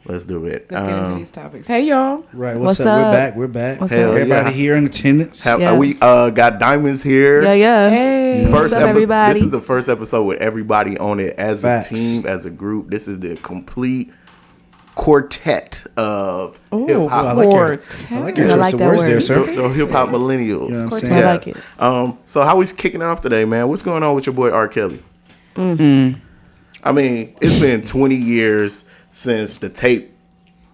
Let's do it. Let's get into these topics. Hey, y'all. Right. What's up? We're back. Everybody here in attendance. We got Diamondz here. Yeah. Hey. What's up, everybody? This is the first episode with everybody on it as a team, as a group. This is the complete quartet of hip hop. I like your like that words word. there, sir. The hip hop millennials. You know what I'm saying? I like it. So how we kicking it off today, man? What's going on with your boy R. Kelly? Mm-hmm. I mean, it's been 20 years since the tape.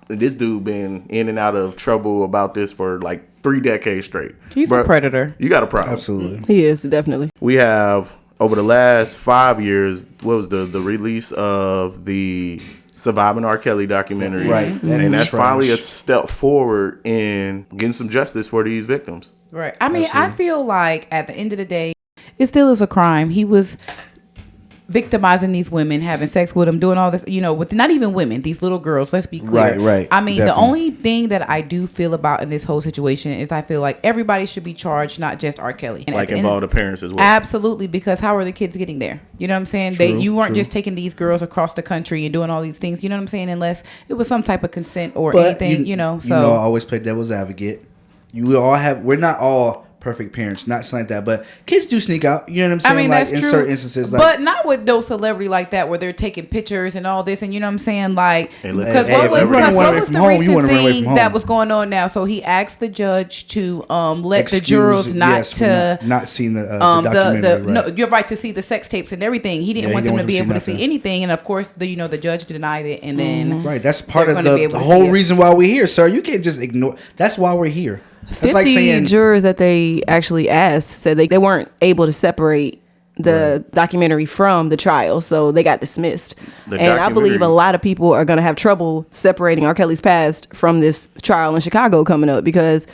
This dude been in and out of trouble about this for like 3 decades straight. He's a predator. You got a problem. Absolutely. He is, definitely. We have, over the last 5 years, what was the release of the Surviving R. Kelly documentary. Right. And that's finally a step forward in getting some justice for these victims. Right. I mean, I feel like at the end of the day, it still is a crime. He was victimizing these women, having sex with them, doing all this, with not even women, these little girls. Let's be clear. Right. I mean, Definitely. The only thing that I do feel about in this whole situation is I feel like everybody should be charged, not just R. Kelly. And like involve the parents as well. Absolutely, because how are the kids getting there? You know what I'm saying? You weren't just taking these girls across the country and doing all these things. You know what I'm saying? Unless it was some type of consent or anything. So I always play devil's advocate. We're not all perfect parents, not something like that, but kids do sneak out. You know what I'm saying? I mean, like that's in true. certain instances, but not with no celebrity like that where they're taking pictures and all this, and you know what I'm saying? Like, because what was the recent thing that was going on now? So he asked the judge to let the jurors not seen the documentary. No, you're right, to see the sex tapes and everything. He didn't want them to be able to see anything, and of course, the judge denied it, and then right. That's part of the whole reason why we're here, sir. You can't just ignore. That's why we're here. 50 jurors that they actually asked said they weren't able to separate the documentary from the trial, so they got dismissed. And I believe a lot of people are going to have trouble separating R. Kelly's past from this trial in Chicago coming up, because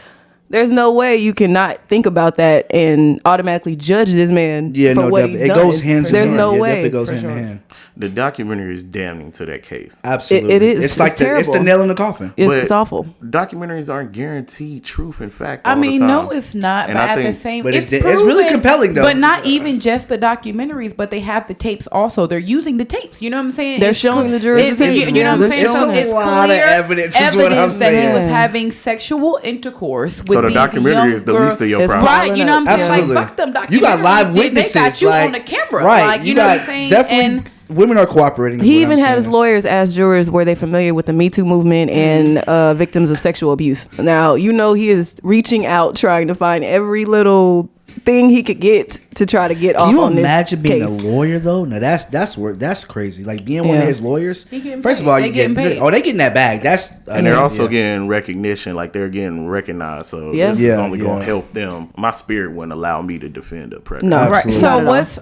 there's no way you cannot think about that and automatically judge this man for what he's done. It goes hand in hand. There's no way. It goes hand in hand. The documentary is damning to that case. Absolutely. It is. It's like it's the nail in the coffin. It's awful. Documentaries aren't guaranteed truth and fact. I mean, all the time. no, it's not. And but at the same, but it's really compelling though. But not even just the documentaries, but they have the tapes also. They're using the tapes. You know what I'm saying? They're showing the jurors the tapes. You know what I'm saying? So it's a lot of evidence. Is what I'm that saying. he was having sexual intercourse with these young girls. So the documentary is the least of your problems. Right? You know what I'm saying? Absolutely. Like, fuck them documentaries. You got live witnesses. They got you on the camera. Right. Like, you know what I'm saying? Definitely. Women are cooperating. He even had his lawyers ask jurors were they familiar with the Me Too movement and victims of sexual abuse. Now, he is reaching out, trying to find every little thing he could get to try to get off on this case. Can you imagine being a lawyer though? No, that's crazy. Like being one of his lawyers. First of all, they getting paid. They getting that bag. And they're also getting recognition. Like they're getting recognized. So this is only going to help them. My spirit wouldn't allow me to defend a predator. No, right. So what's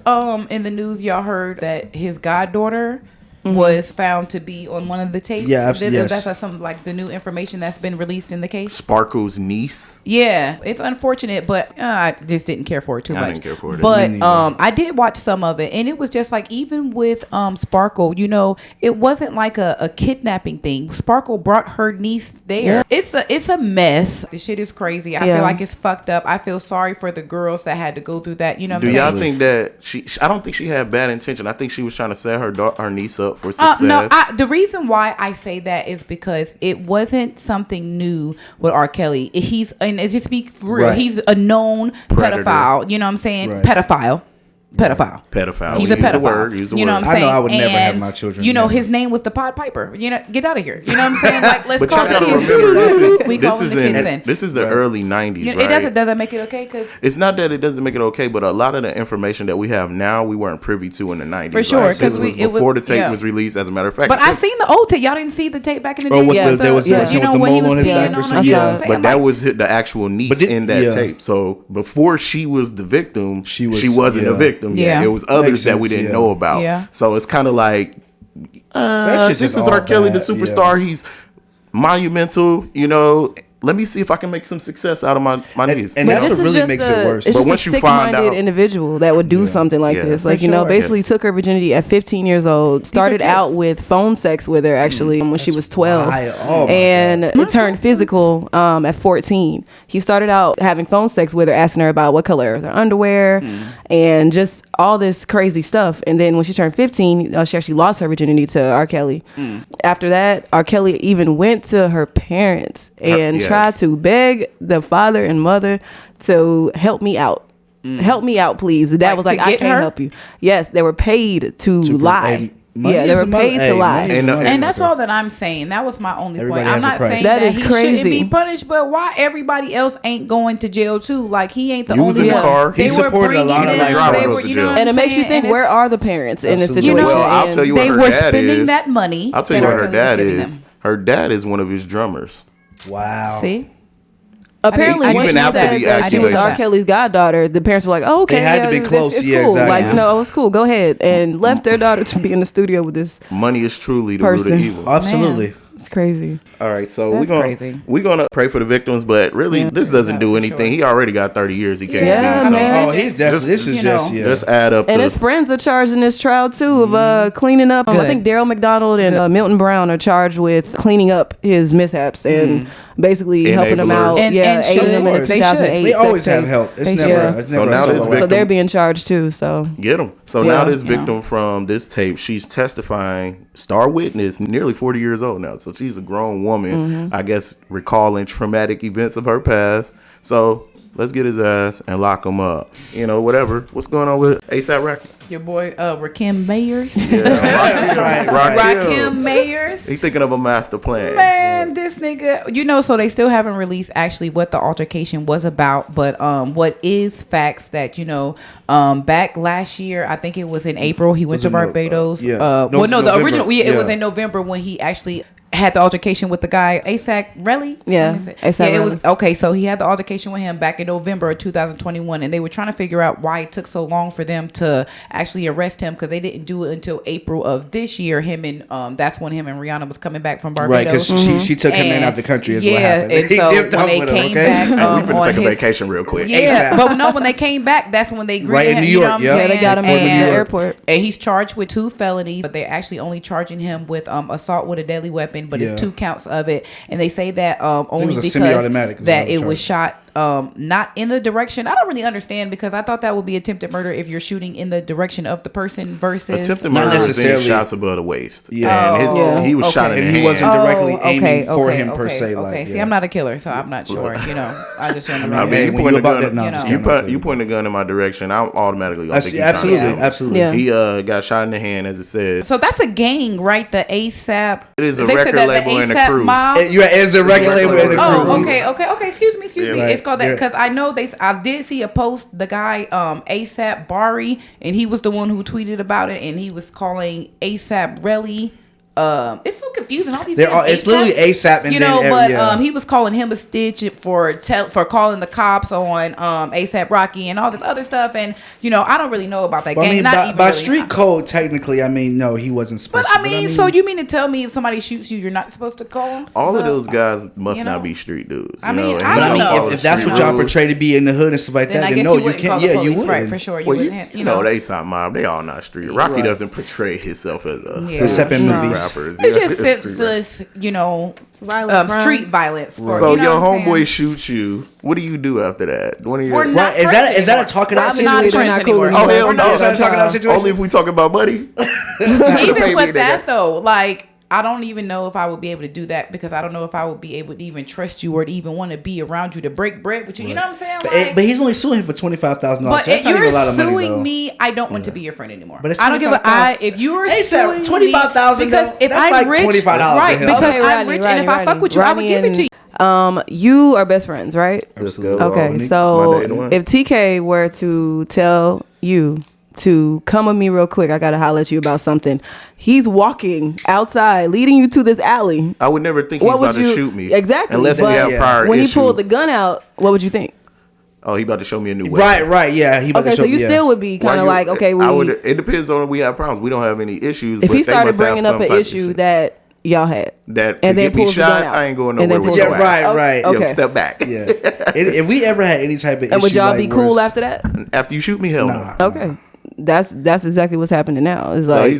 in the news? Y'all heard that his goddaughter was found to be on one of the tapes. Yeah, absolutely. That's some like the new information that's been released in the case. Sparkle's niece. Yeah, it's unfortunate, but I just didn't care for it too much. I didn't care for it. But I did watch some of it, and it was just like, even with Sparkle, it wasn't like a kidnapping thing. Sparkle brought her niece there. Yeah. It's a mess. This shit is crazy. I feel like it's fucked up. I feel sorry for the girls that had to go through that. You know what I'm saying? Do y'all think that I don't think she had bad intention. I think she was trying to set her niece up for success. No, the reason why I say that is because it wasn't something new with R. Kelly. And just speak for real, he's a known pedophile. You know what I'm saying? Right. Pedophile. He's a pedophile. Use the you know word. what I'm saying? I know I would never have my children. His name was the Pied Piper. Get out of here. You know what I'm saying? Like, let's but call y'all the gotta kids. remember, this is the early 90s, right? It doesn't make it okay? Cause it's not that it doesn't make it okay, but a lot of the information that we have now, we weren't privy to in the 90s. For sure. Because it was before the tape was released, as a matter of fact. But I seen the old tape. Y'all didn't see the tape back in the day? There was when he was peeing on her. Yeah, but that was the actual niece in that tape. So before she was the victim, she wasn't a victim. Yeah, it was others that we didn't know about. Yeah. So it's kind of like, this is R. Kelly, the superstar. Yeah. He's monumental, let me see if I can make some success out of my niece. And that's what really makes it worse. It's just a sick-minded individual that would do something like this. Like, basically took her virginity at 15 years old, started out with phone sex with her, actually, when she was 12. And it turned physical at 14. He started out having phone sex with her, asking her about what color is her underwear, and just all this crazy stuff. And then when she turned 15, she actually lost her virginity to R. Kelly. After that, R. Kelly even went to her parents and tried to beg the father and mother to help me out. Help me out, please. The dad was like, I can't help you. Yes, they were paid to lie. They were paid to lie. And that's all that I'm saying. That was my only point. I'm not saying that he shouldn't be punished, but why everybody else ain't going to jail too? Like, he ain't the only one. He supported a lot of and it makes you think, where are the parents in this situation? Well, I'll tell you what her dad is. They were spending that money. I'll tell you what her dad is. Her dad is one of his drummers. Wow. See? Apparently, when she said that she was R. Kelly's goddaughter, the parents were like, "Oh, okay, they had to be close. It's yeah, cool. exactly. Like, no, it's cool. Go ahead," and left their daughter to be in the studio with this. Money is truly the root of evil. Absolutely. Man. It's crazy. All right, so we're gonna pray for the victims, but really, this doesn't do anything. Sure. He already got 30 years. He can't. Yeah, so. man. Oh, he's definitely. This is just add up. And his friends are charged in this trial too of cleaning up. I think Daryl McDonald and Milton Brown are charged with cleaning up his mishaps and basically helping him out. And aiding him in the 2008. They always have help. It's never. So now this victim, so they're being charged too. So get them. So now this victim from this tape, she's testifying. Star witness, nearly 40 years old now. So she's a grown woman, I guess, recalling traumatic events of her past. So let's get his ass and lock him up. You know, whatever. What's going on with A$AP Rocky? Your boy, Rakim Mayers. Yeah, Rakim Mayers. He thinking of a master plan. Man, this nigga. So they still haven't released actually what the altercation was about. But what is facts that, back last year, I think it was in April, he went to Barbados. The original, it was in November when he actually had the altercation with the guy A$AP Relly. A$AP Relly. Okay, so he had the altercation with him back in November of 2021, and they were trying to figure out why it took so long for them to actually arrest him, because they didn't do it until April of this year. That's when him and Rihanna was coming back from Barbados. Right, because she took him in out the country. Is what happened. And so when they came back, we can take a vacation real quick. Yeah, but no, when they came back, that's when they greeted him. New York. They got him in the airport, and he's charged with 2 felonies, but they're actually only charging him with assault with a deadly weapon. But it's 2 counts of it, and they say that only because that it was shot not in the direction. I don't really understand, because I thought that would be attempted murder if you're shooting in the direction of the person versus attempted murder is being shots above the waist. He was shot in the hand. He wasn't directly aiming for him per se. See, I'm not a killer, so I'm not sure. I just want to I mean, you point a gun in my direction, I'm automatically gonna think absolutely. He got shot in the hand, as it says. So that's a gang, right? The A$AP. It is a record label and a crew. It's a record label and a crew. Oh, okay. Excuse me. It's called that because I know I did see a post. The guy A$AP Bari, and he was the one who tweeted about it, and he was calling A$AP Relly. It's so confusing. All these it's literally A$AP, and he was calling him a stitch for calling the cops on A$AP Rocky and all this other stuff, and I don't really know about that gang. By street code, technically, no, he wasn't supposed to. But so you mean to tell me if somebody shoots you, you're not supposed to call? All of those guys must not be street dudes. I don't know. If that's what y'all portray to be in the hood and stuff like that, then no, you can't. Yeah, you would. Right, for sure. You know, they A$AP mob. They all not street. Rocky doesn't portray himself as except in movies. Rappers. It's just senseless, street violence. So your homeboy shoots you. What do you do after that? Is that a talking out situation? Oh hell no! Only if we talk about buddy. Even with that though, I don't even know if I would be able to do that, because I don't know if I would be able to even trust you or to even want to be around you to break bread with you. You know what I'm saying? But he's only suing him for $25,000. But if you're suing me, I don't want to be your friend anymore. But I don't give if you're suing $25,000, because if that's I'm like rich, $25 right? for him. Because I'm rich, and if I fuck with you, I would give it to you. You are best friends, right? Let's go. Okay, so if TK were to tell you to come with me real quick, I gotta holler at you about something. He's walking outside, leading you to this alley. I would never think he's about to shoot me. Exactly. Unless we have prior when he pulled the gun out, what would you think? Oh, he about to show me a new weapon. Right, yeah. So you still would be kind of it depends on if we have problems. We don't have any issues. If he started bringing up an issue that y'all had. That and then get me pulls the gun shot, out. I ain't going And nowhere then with pulls your the Yeah, gun ass. right. Okay. Yo, step back. Yeah. If we ever had any type of issue, And would y'all like be cool where- after that? After you shoot me, hell Nah. no. Okay. That's exactly what's happening now. It's So like,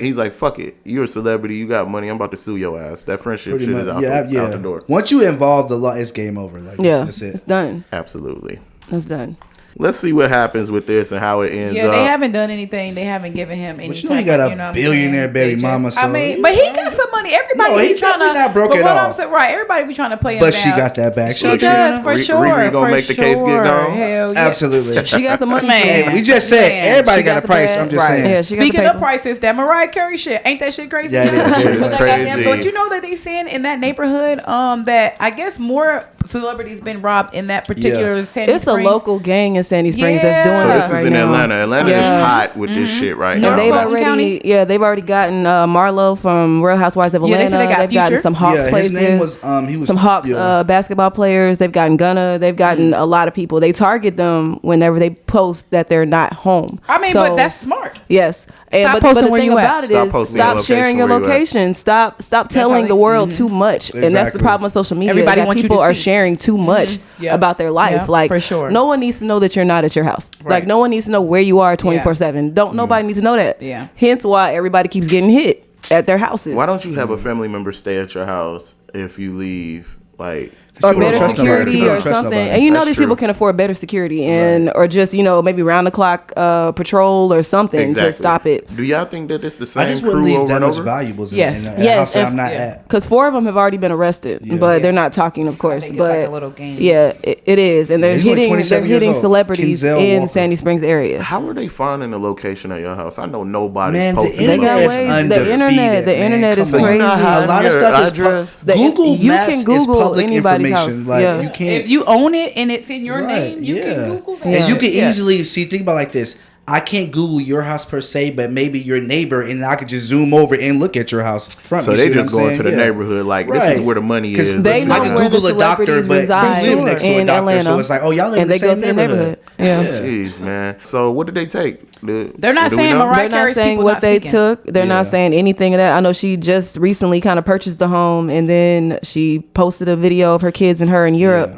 he's like, fuck it. You're a celebrity. You got money. I'm about to sue your ass. That friendship Pretty shit much, is out, yeah. out the door. Once you involve the law, it's game over. Like yeah, that's it. it's done. Absolutely. It's done. Let's see what happens with this and how it ends Yeah, up. they haven't done anything. They haven't given him any. But you know he got a what I'm billionaire saying? baby They mama, so- I mean, but he got some money. Everybody No, be he trying definitely to. not broke but at what all. I'm saying, right? Everybody be trying to play him But down. she got that back. She Look, does shit. for sure. Riri gonna for make the case get sure. gone? Hell yeah. Absolutely. She got the money. Man. for it. Hey, we just said Man. everybody She got a the price. bag. I'm just Right. saying. Yeah, she got Speaking the of paper. prices, that Mariah Carey shit, ain't that shit crazy? Yeah, it is. That shit is That crazy. goddamn- But you know that they saying in that neighborhood, that I guess more celebrities been robbed in that particular Sandy It's a Springs. local gang in Sandy Springs Yeah. that's doing So this this is right in now. Atlanta. Atlanta is Yeah. hot with this shit right No, now. And they've Fulton already, County? they've already gotten Marlo from Real Housewives of Yeah, they Atlanta. said they got They've gotten Future. some Hawks Yeah, his places. name was he was some Hawks yeah. basketball players. They've gotten Gunna. They've gotten a lot of people. They target them whenever they post that they're not home. I mean, So, but that's smart. yes. And Stop but posting the where thing you at. about it Stop is posting your stop location sharing your where you at. location. Stop telling how the they- world too much. And that's the Exactly. problem with social media. Everybody Is that wants you people to are see. sharing too much Yeah. about their life. Yeah, Like for sure. no one needs to know that you're not at your house. Right. Like no one needs to know where you are 24/7. Don't nobody needs to know that. Yeah. Hence why everybody keeps getting hit at their houses. Why don't you have a family member stay at your house if you leave? Like, Or You don't better trust security nobody. You or don't trust something. nobody. And you know That's these true. people can afford better security and or just, maybe round the clock patrol or something exactly. to stop it. Do y'all think that it's the same I just crew wouldn't leave over that and much over? valuables Yes. in a Yes, house that if- I'm not yeah. at. Because 4 of them have already been arrested, but they're not talking, of course. think it's But like a little game. yeah, it is, and they're He's only hitting 27 years old. celebrities Kinzel in Walker. Sandy Springs area. How are they finding the location at your house? I know nobody's Man, the posting They internet got is ways. undefeated, The internet man. is Come on. crazy. So you're not A hiding lot of your stuff address? is The- Google you Maps can is Google public anybody's information. house. Like Yeah. you can't. If you own it and it's in your Right, name, you yeah. can Google that. And you can Yeah. easily see. Think about it like this. I can't Google your house per se, but maybe your neighbor, and I could just zoom over and look at your house front. So You they see what just I'm going saying? to the Yeah. neighborhood like this is Right. where the money 'Cause is. They Let's know I go. can where the Google a doctor, celebrities but reside you live next to a in doctor, Atlanta. so it's like, oh, y'all live in And the they go same to the neighborhood. neighborhood. Yeah. Jeez, man. So what did they take? They're not do we saying know? Mariah They're not Carey's saying people what not they speaking. took. They're not Yeah. saying anything of that. I know she just recently kind of purchased the home, and then she posted a video of her kids and her in Europe.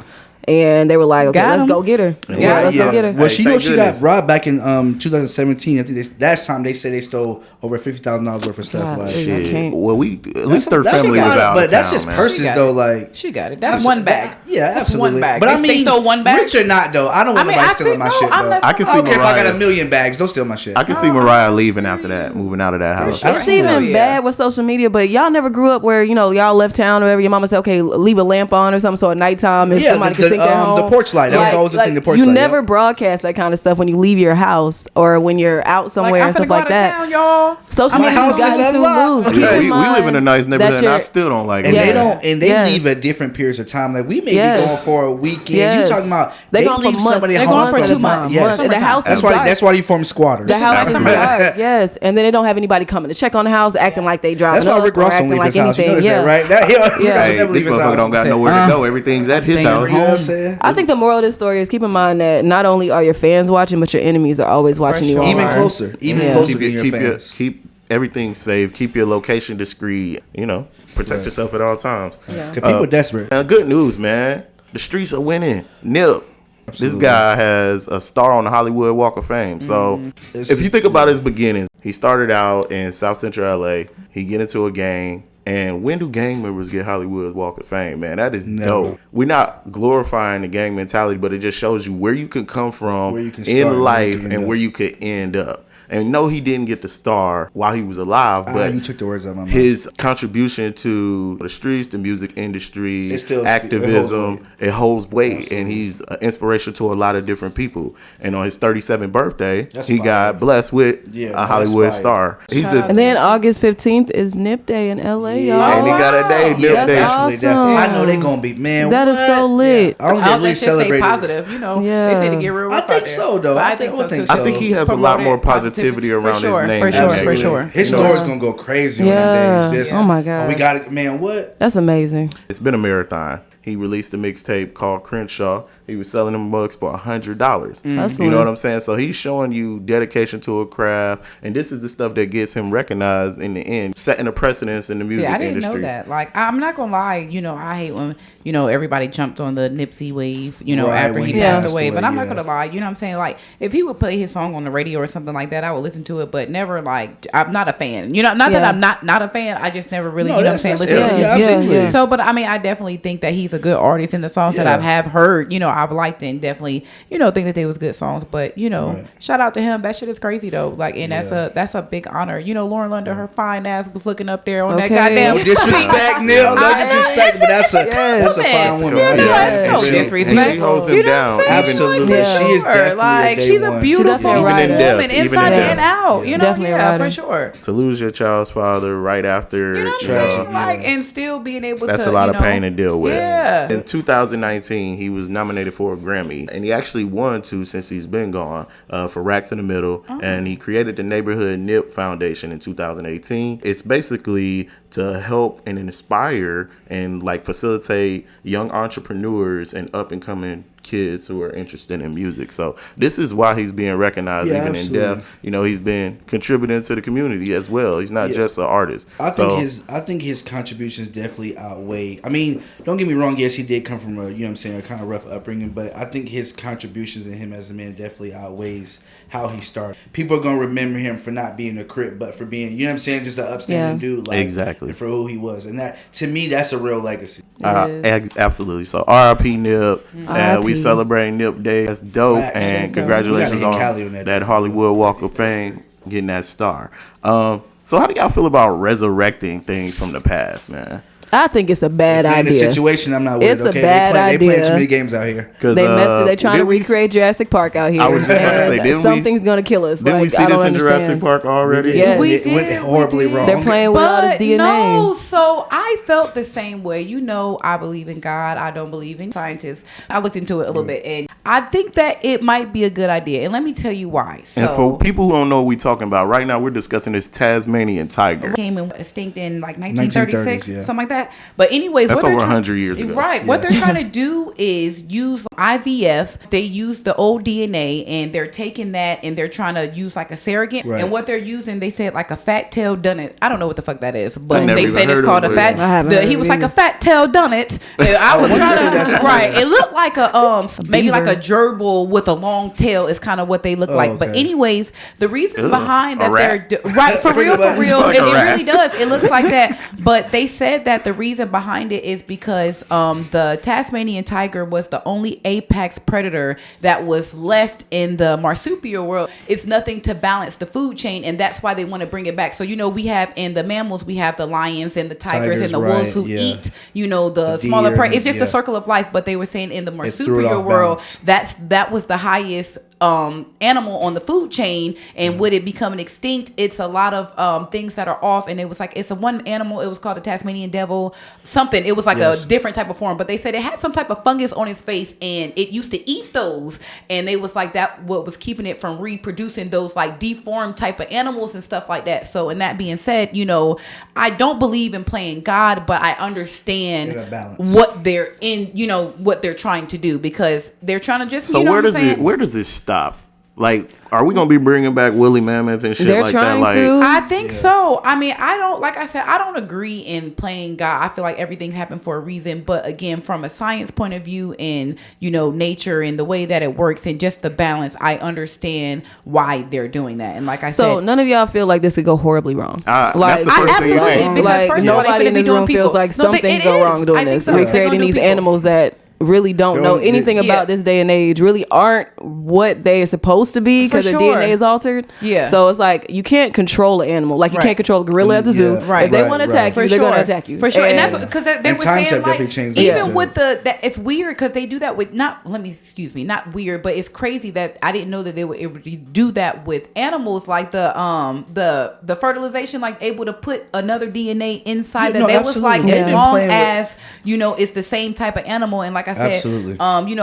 And they were like, okay, Got let's 'em. go get her. Yeah, Let's go get her. Well, Hey, she know thank she goodness. got robbed back in 2017. I think that's time they said they stole over $50,000 worth of stuff. God, Like, shit. I Shit. can't. Well, at least their that's family a was lot, out but of that's town, just man. purses She got though. it. Like She got it. That's one bag. Yeah, That's absolutely. one bag. But I If mean, they stole one bag, rich or not though, I don't want I mean, nobody I stealing think my no, shit. I'm Though. not- I can see I don't care if I got Mariah. a million bags. Don't steal my shit. I can see Mariah leaving after that, moving out of that house. sure. It's even Absolutely. bad with social media, but y'all never grew up where, y'all left town or whatever. Your mama said, okay, leave a lamp on or something so at nighttime if Yeah, somebody the- can think they're home. the porch light. That was always the thing, the porch you light, never yeah. broadcast that kind of stuff when you leave your house or when you're out somewhere I'm and finna stuff go like out of that. town, y'all. Social My media has house is gotten too unlocked. loose. Yeah, Keep we in live in a mind nice neighborhood, and I you're- still don't like And it. Yeah. they Yes. leave at different periods of time. Like we may Yes. be going for a weekend. Yes. You talking about They they gone for leave months. somebody They're home gone for from 2 the months. time. Yes. And the house That's is why. dark. That's why you form squatters. The house is Absolutely. dark, yes, and then they don't have anybody coming to check on the house, acting like they driving That's why up Rick or Ross don't acting leave like his house. You anything. notice Yeah, that, right? That, Yeah. Rick Ross Hey, will never this leave his motherfucker house. don't got nowhere to go. Everything's at his staying house. You know what I'm saying? I think the moral of this story is keep in mind that not only are your fans watching, but your enemies are always watching you sure. Even online. closer. Even Yeah. closer than your keep fans. keep everything safe. Keep your location discreet. Protect yourself at all times. Because people are desperate. Good news, man. The streets are winning. Nip. Absolutely. This guy has a star on the Hollywood Walk of Fame. So It's if you just- think about his beginnings, he started out in South Central LA. He get into a gang. And when do gang members get Hollywood Walk of Fame, man? That is Never. dope. We're not glorifying the gang mentality, but it just shows you where you can come from Where you can start and in where you life can end and up. where you could end up. And no, he didn't get the star while he was alive, but You took the words out of my mouth. his contribution to the streets, the music industry, It still- activism, it holds weight. weight. And he's an inspiration to a lot of different people. And on his 37th birthday, That's he fire. got blessed with Yeah, a that's Hollywood fire. star. He's the And then August 15th is Nip Day in LA, y'all. and he got a day, Nip That's Day. awesome. Definitely. I know they're going to be, man. That is what? so lit. I don't I get don't least that shit say celebrated. positive, Yeah. They say to get real rough I out think there. so, though. But I I think would so think too. so. I think he has a lot Promote more it, positivity for around sure, his name. for than sure, that. for sure. His You know? story's going to go crazy Yeah. on them days. Just, Oh, my God. We got it. Man, what? That's amazing. It's been a marathon. He released a mixtape called Crenshaw. he was selling them mugs for $100. Mm-hmm. You know what I'm saying? So he's showing you dedication to a craft, and this is the stuff that gets him recognized in the end, setting a precedence in the music I didn't industry. know that. Like, I'm not gonna lie, you know, I hate when, you know, everybody jumped on the Nipsey wave, you know, Right, after when he he passed passed away. away, But I'm not yeah. gonna lie, you know what I'm saying? Like, if he would play his song on the radio or something like that, I would listen to it, but never like, I'm not a fan. You know, not that I'm not a fan. I just never really, No, you know what I'm that's- saying, listen to yeah, his absolutely. music. So, but I mean, I definitely think that he's a good artist, and the songs that Yeah. I have heard, you know, I've liked and definitely, you know, think that they was good songs. But, you know, Right. shout out to him. That shit is crazy though. Like, and that's a big honor. You know, Lauren London, her fine ass was looking up there on that Okay. goddamn. No disrespect, Neil. No disrespect, but that's a fine woman. Yeah, no, that's no And she- disrespect. and she holds him You know what I'm down. saying? Absolutely. Like, for She is sure. definitely Like, a day she's a one. beautiful definitely a woman, writer. Even in inside death. and out. You know, Definitely a yeah, writer. for sure. To lose your child's father right after, You know what I'm Tragic, saying? Like, yeah. and still being able that's to, a lot you of know, pain to deal with. Yeah. In 2019, he was nominated for a Grammy, and he actually won 2 since he's been gone for Racks in the Middle. And he created the Neighborhood Nip Foundation in 2018. It's basically to help and inspire and like facilitate young entrepreneurs and up and coming kids who are interested in music. So this is why he's being recognized Yeah, even absolutely. in death. You know, he's been contributing to the community as well. He's not just an artist. I think his contributions definitely outweigh. I mean, don't get me wrong. Yes, he did come from a, you know what I'm saying, a kind of rough upbringing, but I think his contributions in him as a man definitely outweighs how he started. People are gonna remember him for not being a Crip, but for being, you know what I'm saying, just an upstanding dude. Like, Exactly. and for who he was, and that to me, that's a real legacy. Absolutely. So R.I.P. Nip. R.I.P. We celebrating Nip Day. That's dope. Facts. And That's dope. congratulations We gotta on get Cali on that that day. Hollywood Walk of Fame, getting that star. So how do y'all feel about resurrecting things from the past, man? I think it's a bad In the idea. situation, I'm not with It's it. a Okay, bad they playing idea. too many games out here. Cause, They messed it. They trying to didn't we- recreate Jurassic Park out here. I was just about to say, And didn't we- something's gonna kill us. Didn't Like, we see I don't this in understand. Jurassic Park already? Yeah. We It went did, horribly we did. wrong. They're playing with all this DNA. No, so I felt the same way. You know, I believe in God. I don't believe in scientists. I looked into it a little bit, and I think that it might be a good idea. And let me tell you why. So, And for people who don't know what we're talking about, right now we're discussing this Tasmanian tiger. came in extinct in like 1936, 1930s, yeah. something like that. But anyways, That's what they're over try- 100 years ago. Right. What Yes. they're trying to do is use IVF. They use the old DNA and they're taking that and they're trying to use like a surrogate. Right. And what they're using, they said like a fat tail dunnet. I don't know what the fuck that is, but never they even said it's heard called of a it. fat. I haven't heard He of was it like a either. fat tail dunnet. I was wonder trying if that's to right. It looked like a maybe like a Beaver. gerbil with a long tail is kind of what they look like. But okay. anyways, the reason Ugh, behind a that they're rat? right for Pretty real, much. for real, It's like it a rat. really does. It looks like that. But they said that the reason behind it is because the Tasmanian tiger was the only apex predator that was left in the marsupial world. It's nothing to balance the food chain, and that's why they want to bring it back. So you know, we have in the mammals, we have the lions and the tigers and the wolves who right, yeah. eat, you know, the The smaller deer, prey. It's just yeah. the circle of life. But they were saying in the threw it marsupial off world, balance. that was the highest animal on the food chain, and with it becoming extinct, it's a lot of things that are off. And it was like, it's a one animal, it was called the Tasmanian devil something. It was like Yes. a different type of form, but they said it had some type of fungus on its face and it used to eat those, and they was like that what was keeping it from reproducing those like deformed type of animals and stuff like that. So, and that being said, you know, I don't believe in playing God, but I In a understand balance. what they're in, you know, what they're trying to do, because they're trying to just, So you know where what I'm does saying? where does it stop? Like, are we gonna be bringing back Woolly Mammoth and shit They're like trying that? Like, to. I think so. I mean, I don't, like I said, I don't agree in playing God. I feel like everything happened for a reason. But again, from a science point of view and, you know, nature and the way that it works and just the balance, I understand why they're doing that. And like I So said, none of y'all feel like this could go horribly wrong. that's the first thing you absolutely, think. because Like first of all, they nobody finna in be this doing room feels people. like No, something it go is. wrong I doing think this. so. We're They gonna creating do these people. animals that really don't know anything about this day and age, really aren't what they are supposed to be because their sure. DNA is altered. Yeah. So it's like you can't control an animal. Like you Right. can't control a gorilla at the zoo. Yeah. Right. If they Right, want to right. attack you, For they're sure. going to attack you. For sure. And that's because they and were times saying have definitely like, changed even too. with that it's weird because they do that with not weird, but it's crazy that I didn't know that they were able to do that with animals, like the fertilization, like able to put another DNA inside Yeah, that no, they was absolutely. like, They've as been long playing with- as it's the same type of animal. And like I said, Absolutely.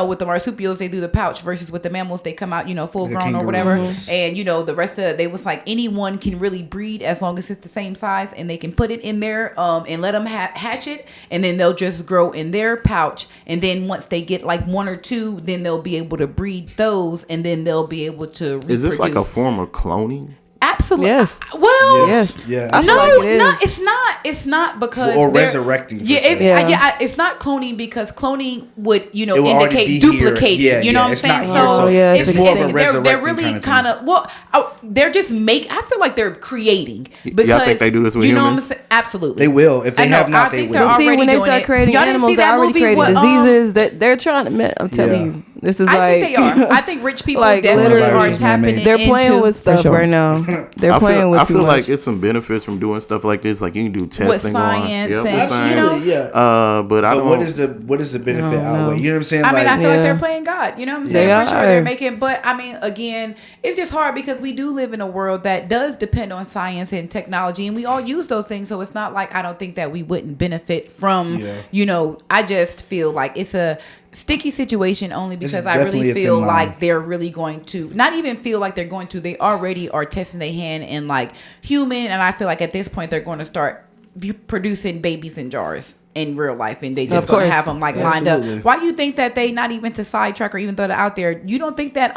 with the marsupials, they do the pouch versus with the mammals, they come out, full Like a grown or kangaroo. whatever. And, the rest of they was like anyone can really breed as long as it's the same size, and they can put it in there and let them hatch it. And then they'll just grow in their pouch. And then once they get like 1 or 2, then they'll be able to breed those, and then they'll be able to reproduce. Is this like a form of cloning? Absolutely. Yes. Well, Yes. Yeah. I feel no, like it is. no, it's not. It's not because Or they're- resurrecting, per Yeah, se. it's not clonning because cloning would will already indicate be duplicating. here. You know Yeah, what I'm it's not saying? here, so yeah, it's more of a they're resurrecting really kind of thing. they're just I feel like they're creating because Y'all think they do this with you know humans? what I'm saying? Absolutely, They will. If they I know, have not, I they think will. they're But see, already when they doing start it. creating Y'all didn't animals, see they that already movie created with, diseases that they're trying to. I'm telling Yeah. you, this is I like think they are. I think rich people like, definitely literally, are tapping man, they're into. playing with stuff right now. They're playing with I too feel much. like it's some benefits from doing stuff like this. Like you can do testing science on, and, with science. Absolutely, yeah. But I But don't. what is the benefit I don't know. outweigh? You know what I'm saying? I mean, I feel like Yeah. they're playing God. You know what I'm They saying? For sure, are. they're making. But I mean, again, it's just hard because we do live in a world that does depend on science and technology, and we all use those things. So it's not like I don't think that we wouldn't benefit from. Yeah. I just feel like it's a sticky situation only because I definitely really a thin feel line. like they're really going to not even feel like they're going to. They already are testing their hand in like human, and I feel like at this point they're going to start producing babies in jars in real life, and they just Of gonna course. have them like lined Absolutely. up. Why do you think that they not even to sidetrack or even throw that out there? You don't think that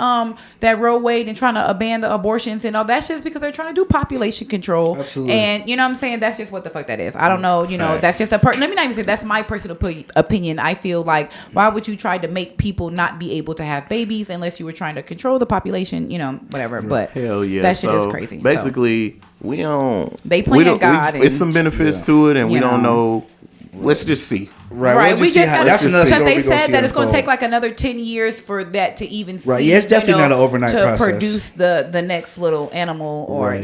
that Roe Wade and trying to ban the abortions and all that's just because they're trying to do population control? Absolutely. And you know what I'm saying? That's just what the fuck that is. I don't know. That's just let me not even say that's my personal opinion. I feel like why would you try to make people not be able to have babies unless you were trying to control the population? Whatever. But Hell yeah, that shit is So, crazy. So, Basically, we don't. They we playing don't- God it's some and- benefits to it, and we you don't know. know. Let's just see. Right. We just got that's another because story they we gonna said see that it's going to unfold. take like another 10 years for that to even see. Right, yeah, it's definitely not an overnight to process. produce the next little animal or Right.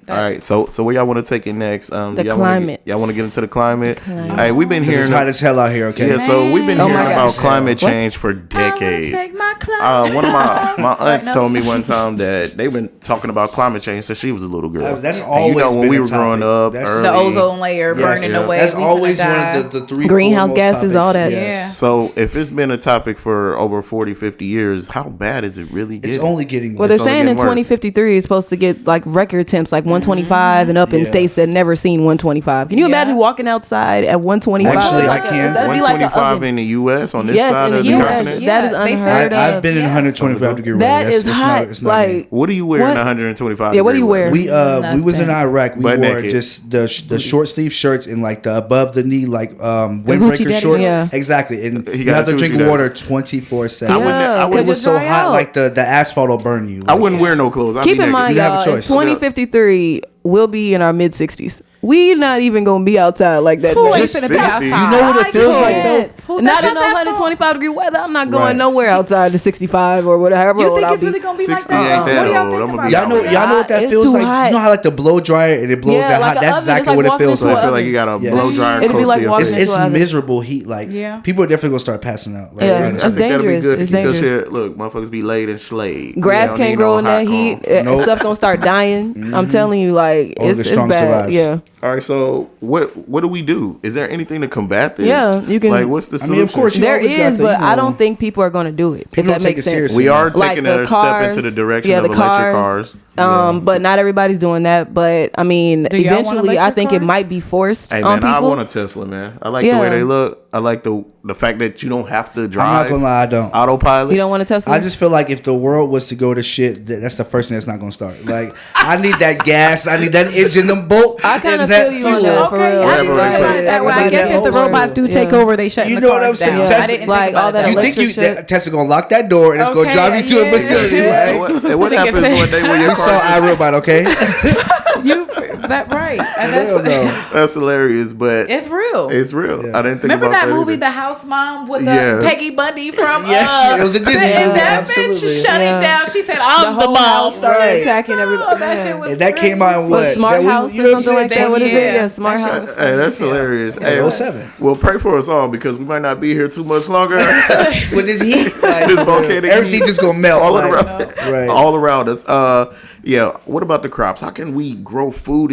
That, All right, so where y'all want to take it next? The y'all climate. Y'all want to get into the climate? Hey, we've been 'Cause hearing. it's hot as hell out here. Okay. Yeah, so we've been Oh hearing my about gosh. climate What? change for decades. take my climate. One of my aunts No. told me one time that they've been talking about climate change since she was a little girl. That's And always when been we a were growing topic. up, That's- early, The ozone layer Yes, burning yeah. away. That's We always finna one die. of the three Greenhouse foremost gases, topics. all that. Yeah. So if it's been a topic for over 40, 50 years, how bad is it really getting? It's only getting Well, they're It's only saying in getting worse. 2053 it's supposed to get like record temps like 125 and up in Yeah. states that never seen 125. Can you Yeah. imagine walking outside at 125? Actually, That's I like can. That'd be like an 125 oven. in the U.S. on this Yes, side in of the the US. continent. Yeah, That is they unheard said- of. I've been in Yeah. 125 degree weather. That is It's hot. Not, it's not Like What do you wear in What? 125? Yeah, what do you degree wear? weather? we was in Nothing. Iraq. We Butt wore naked. just the short sleeve shirts and like the above the knee like Gucci windbreaker daddy shorts. Yeah. Exactly, and He you got have to Gucci drink daddy. water 24/7. Yeah, It could was just so dry hot, out. like the asphalt will burn you. I Like, wouldn't wear no clothes. I'd keep be in naked. mind, You have a y'all, in choice. 2053 we'll be in our mid 60s. We not even gonna be outside like that. Who now. ain't finna be 60. outside? You know what it feels like, though? Who- Not that's in no that 125 degree weather. I'm not going Right. nowhere outside to 65 or whatever. You old think I'll it's be. really gonna be 60 like that? ain't that What do y'all old. think I'ma about be Y'all that? know what that It's feels too like. hot. You know how like the blow dryer and it blows Yeah, that like hot. a That's oven. It's exactly like what it walking feels So into I like. feel like you got a Yes. blow dryer It'd be close like to your walking face. into It's oven. miserable heat. Like Yeah. people are definitely gonna start passing out. Like, Yeah. I It's think that'll be dangerous. good. It's Keep your dangerous. shit- Look, motherfuckers be laid and slayed. Grass You don't can't need grow no in that hot heat. corn. Nope. Stuff gonna start dying. I'm telling you, like Only it's the strong bad. survives. Yeah. All right, so what do we do? Is there anything to combat this? Yeah, you can- Like, what's the I solution? mean, of course, you There always got is, the, but you I know, don't think people are going to do it. If People that don't take makes it sense. seriously. we are Like taking the a step into the cars, direction yeah, of the electric cars. cars. But not everybody's doing that. But I mean, Do y'all want eventually, I electric think it cars? might be forced Hey on man, I people. want a Tesla, man. I like the Yeah. way they look. I like the fact that you don't have to drive. I'm not gonna lie, I don't. Autopilot. You don't want to Tesla? I just feel like if the world was to go to shit, that's the first thing that's not gonna start. Like I need that gas, I need that engine, them bolts. I kinda and that feel you on fuel. that, for Okay, real. I didn't Whatever think they about say. it that way. I Everybody guess if the knows. robots do take Yeah. over, they shut You the know what cars I'm saying? down. Tesla- I didn't like, think about all it that that You way. think electric shit. Tesla gonna lock that door and it's gonna Okay, drive you to a yeah. facility? And Like, what Nigga happens said- one day when your we saw car? iRobot, okay? You that right? And Hell that's, no. That's hilarious, but it's real. it's real. Yeah. I didn't think Remember about that movie, either. The House Mom, with Yes. Peggy Bundy from? Yes, it was a Disney and movie, that absolutely. bitch shut Yeah. it down. She said, The "I'm the whole house mom." started Right. attacking everybody. Oh, that shit was. And that came out in what? What, Smart That we- House you or know what I'm something like saying? that? What is Yeah. it? Yeah, Smart That shit House. was Hey, that's Yeah. hilarious. Yeah, Hey, 07. well, pray for us all because we might not be here too much longer. With this heat, like, This volcanic everything heat just gonna melt. all like, around, right. all around us. Yeah. What about the crops? How can we grow food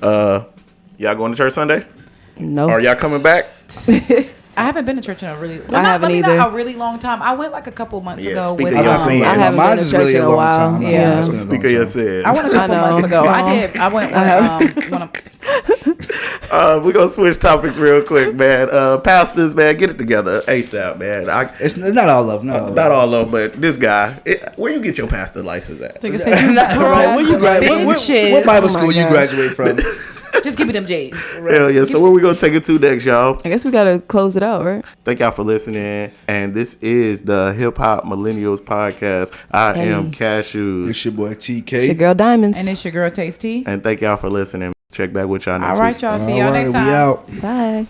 Y'all going to church Sunday? No. Are y'all coming back? I haven't been to church in a really. I haven't either. Not a really long time. I went like a couple months ago. With, speak of your sins. I haven't Mine been to is church really in a a long while. time. Yeah. Speak of your sins. I went a couple months ago. No. I did. I went with We're gonna switch topics real quick, man. Pastors, man, get it together ASAP, man. It's not all of them. Not all of them, but this guy. Where you get your pastor license at? Where you what Bible school you graduate from? Just give me them J's. Hell yeah. So where we gonna take it to next, y'all? I guess we gotta close it out, right? Thank y'all for listening. And this is the Hip Hop Millennials podcast. I am Cashewz. It's your boy TK. It's your girl Diamondz. And it's your girl Tasty. And thank y'all for listening. Check back with y'all next All right, week. y'all. See y'all next time. We out. Bye.